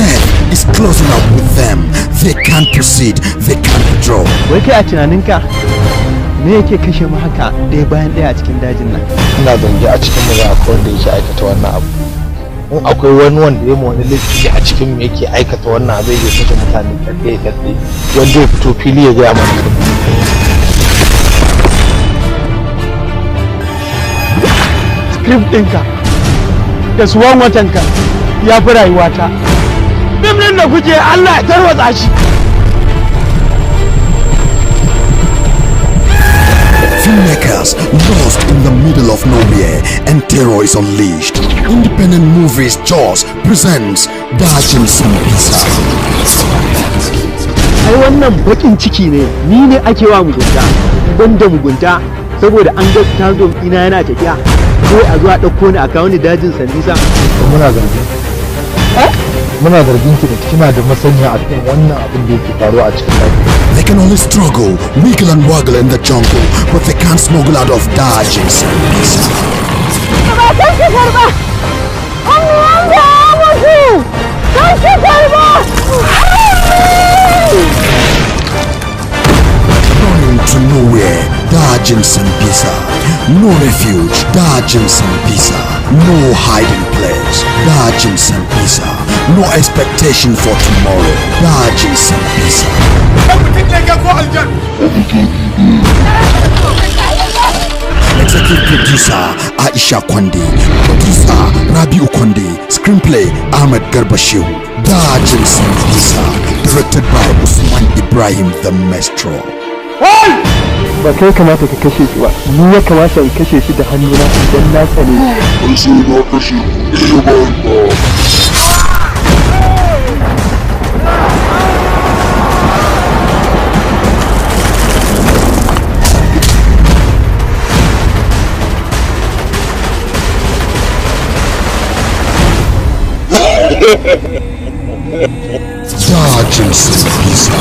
Death is closing up with them. They can't proceed, they can't withdraw. Wai kai a tunaninka me yake kashe mu haka ɗaya bayan ɗaya a cikin dajin nan? Ina zange a cikin mu akwai wanda yake aikata wannan abu. In akwai wanda ya wani laifi a cikin mu yake aikata wannan abu ya kashe mutane ɗaya wanda ya fito fili ya gaya mana. Script ɗinka da suwan watanka ya fi rayuwata. Bimnin da kuke Allah ya tarwatsa shi. Filmmakers lost in the middle of nowhere and terror is unleashed. Independent Movies Jaws presents Dajin Sambisa. Ai wannan bakin ciki ne, ni ne ake wa mugunta, banda mugunta saboda an ga tazom ina yana tafiya. Kawai a zuwa ɗauko ni a kawo ni dajin Sambisa. Muna zargin. Muna zargin ki da kina da masaniya a cikin wannan abin da yake faruwa a cikin daji. They can only struggle, wiggle and waggle in the jungle, but they can't smuggle out of Dajin Sambisa. Running to nowhere, Dajin Sambisa. No refuge, Dajin Sambisa. No hiding place, Dajin Sambisa. No expectation for tomorrow, Dajin Sambisa. Executive producer Aisha Kwande, producer Rabiu Kwande, screenplay Ahmed Garba Shehu. Dajin Sambisa, directed by Usman Ibrahim the Maestro. Ba kai kamata ka kashe shi ba, ni ya kamata in kashe shi da hannuna don na tsane. An sai na kashe Dajin Sambisa.